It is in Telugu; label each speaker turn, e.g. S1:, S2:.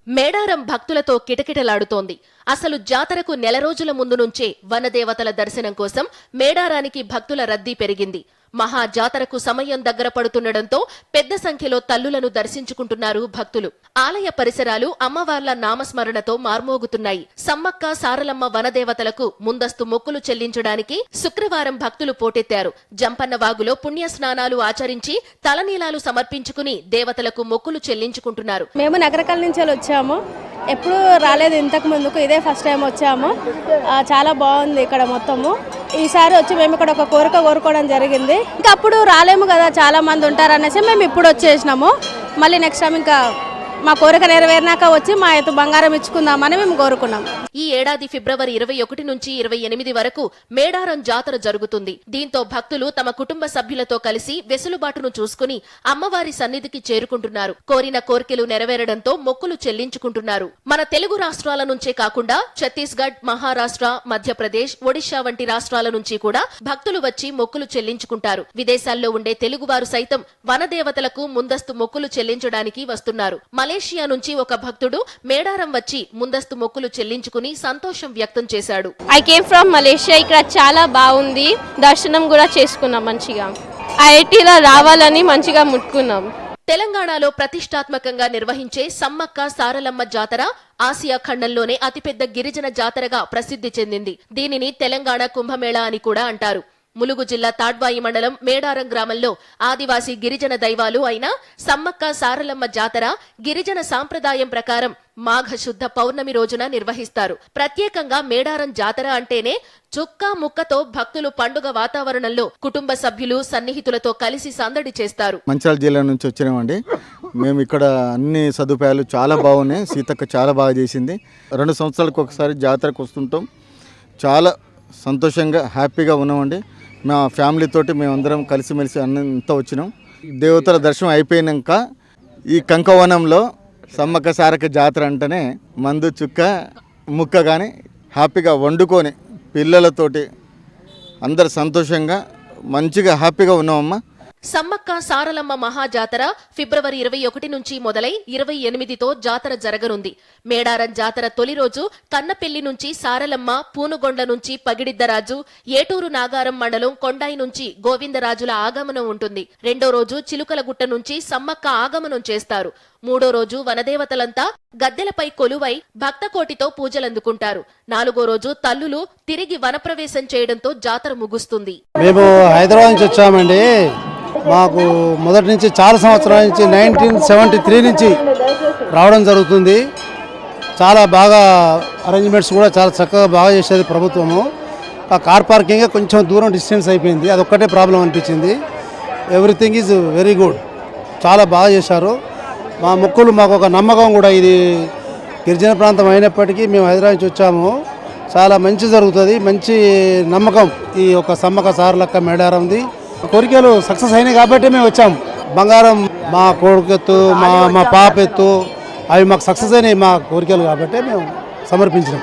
S1: మేడారం భక్తులతో కిటకిటలాడుతోంది. అసలు జాతరకు నెల రోజుల ముందు నుంచే వనదేవతల దర్శనం కోసం మేడారానికి భక్తుల రద్దీ పెరిగింది. మహా జాతరకు సమయం దగ్గర పడుతుండటంతో పెద్ద సంఖ్యలో తల్లులను దర్శించుకుంటున్నారు భక్తులు. ఆలయ పరిసరాలు అమ్మవార్ల నామస్మరణతో మార్మోగుతున్నాయి. సమ్మక్క సారలమ్మ వనదేవతలకు ముందస్తు మొక్కులు చెల్లించడానికి శుక్రవారం భక్తులు పోటెత్తారు. జంపన్నవాగులో పుణ్య స్నానాలు ఆచరించి తలనీలాలు సమర్పించుకుని దేవతలకు మొక్కులు చెల్లించుకుంటున్నారు.
S2: మేము నగరకల్ నుంచి వచ్చాము. ఎప్పుడు రాలేదు ఇంతకు ముందుకు, ఇదే ఫస్ట్ టైం వచ్చాము. చాలా బాగుంది ఇక్కడ మొత్తము. ఈసారి వచ్చి మేము ఇక్కడ ఒక కోరిక కోరుకోవడం జరిగింది. ఇంకా అప్పుడు రాలేము కదా, చాలా మంది ఉంటారు అనేసి మేము ఇప్పుడు వచ్చేసినాము. మళ్ళీ నెక్స్ట్ టైం ఇంకా మా కోరిక నెరవేరినాక వచ్చి మా ఎత్తు బంగారం ఇచ్చుకుందామని మేము కోరుకున్నాం.
S1: ఈ ఏడాది ఫిబ్రవరి 21 నుంచి 28 వరకు మేడారం జాతర జరుగుతుంది. దీంతో భక్తులు తమ కుటుంబ సభ్యులతో కలిసి వెసులుబాటును చూసుకుని అమ్మవారి సన్నిధికి చేరుకుంటున్నారు. కోరిన కోర్కెలు నెరవేరడంతో మొక్కులు చెల్లించుకుంటున్నారు. మన తెలుగు రాష్ట్రాల నుంచే కాకుండా ఛత్తీస్గఢ్, మహారాష్ట్ర, మధ్యప్రదేశ్, ఒడిశా వంటి రాష్ట్రాల నుంచి కూడా భక్తులు వచ్చి మొక్కులు చెల్లించుకుంటారు. విదేశాల్లో ఉండే తెలుగువారు సైతం వనదేవతలకు ముందస్తు మొక్కులు చెల్లించడానికి వస్తున్నారు. మలేషియా నుంచి ఒక భక్తుడు మేడారం వచ్చి ముందస్తు మొక్కులు చెల్లించుకుని సంతోషం వ్యక్తం చేశాడు.
S3: I came from Malaysia. ఇక్కడ చాలా బాగుంది, దర్శనం కూడా చేసుకున్నాం మంచిగా. ఐఐటీలో రావాలని మంచిగా ముట్టుకున్నాం.
S1: తెలంగాణలో ప్రతిష్టాత్మకంగా నిర్వహించే సమ్మక్క సారలమ్మ జాతర ఆసియా ఖండంలోనే అతిపెద్ద గిరిజన జాతరగా ప్రసిద్ధి చెందింది. దీనిని తెలంగాణ కుంభమేళా అని కూడా అంటారు. ములుగు జిల్లా తాడ్వాయి మండలం మేడారం గ్రామంలో ఆదివాసీ గిరిజన దైవాలు అయిన సమ్మక్క సారలమ్మ జాతర గిరిజన సాంప్రదాయం ప్రకారం మాఘ శుద్ధ పౌర్ణమి రోజున నిర్వహిస్తారు. ప్రత్యేకంగా మేడారం జాతర అంటేనే చుక్క ముక్కతో భక్తులు పండుగ వాతావరణంలో కుటుంబ సభ్యులు సన్నిహితులతో కలిసి సందడి చేస్తారు.
S4: మంచిర్యాల జిల్లా నుంచి వచ్చినామండి. మేము ఇక్కడ అన్ని సదుపాయాలు చాలా బాగున్నాయి. సీతక్క చాలా బాగా చేసింది. 2 సంవత్సరాలకు ఒకసారి జాతరకు వస్తుంటాం. చాలా సంతోషంగా హ్యాపీగా ఉన్నామండి. మా ఫ్యామిలీ తోటి మేమందరం కలిసిమెలిసి అంతా వచ్చినాం. దేవతల దర్శనం అయిపోయినాక ఈ కంకవనంలో సమ్మక్క సారక్క జాతర అంటేనే మందు చుక్క ముక్క కానీ హ్యాపీగా వండుకొని పిల్లలతోటి అందరు సంతోషంగా మంచిగా హ్యాపీగా ఉన్నామమ్మా.
S1: సమ్మక్క సారలమ్మ మహాజాతర ఫిబ్రవరి 21 నుంచి మొదలై 28తో జాతర జరగనుంది. మేడారం జాతర తొలి రోజు కన్నపెల్లి నుంచి సారలమ్మ, పూనుగొండ్ల నుంచి పగిడిద్దరాజు, ఏటూరు నాగారం మండలం కొండాయి నుంచి గోవిందరాజుల ఆగమనం ఉంటుంది. రెండో రోజు చిలుకలగుట్ట నుంచి సమ్మక్క ఆగమనం చేస్తారు. మూడో రోజు వనదేవతలంతా గద్దెలపై కొలువై భక్తకోటితో పూజలందుకుంటారు. 4గో రోజు తల్లులు తిరిగి వనప్రవేశం చేయడంతో జాతర ముగుస్తుంది.
S5: మేము హైదరాబాద్ నుంచి వచ్చామండి. మాకు మొదటి నుంచి చాలా సంవత్సరాల నుంచి 1973 నుంచి రావడం జరుగుతుంది. చాలా బాగా అరేంజ్మెంట్స్ కూడా చాలా చక్కగా బాగా చేసేది ప్రభుత్వము. ఆ కార్ పార్కింగ్ కొంచెం దూరం డిస్టెన్స్ అయిపోయింది, అదొక్కటే ప్రాబ్లం అనిపించింది. ఎవ్రీథింగ్ ఈజ్ వెరీ గుడ్, చాలా బాగా చేశారు. మా మొక్కులు మాకు ఒక నమ్మకం కూడా, ఇది గిరిజన ప్రాంతం అయినప్పటికీ మేము హైదరాబాద్ నుంచి వచ్చాము. చాలా మంచి జరుగుతుంది, మంచి నమ్మకం ఈ యొక్క సమ్మక్క సారలక్క మేడారంది. కోరికలు సక్సెస్ అయినాయి కాబట్టి మేము వచ్చాము. బంగారం, మా కొడుకెత్తు, మా పాప ఎత్తు, అవి మాకు సక్సెస్ అయినాయి మా కోరికలు కాబట్టి మేము సమర్పించినాం.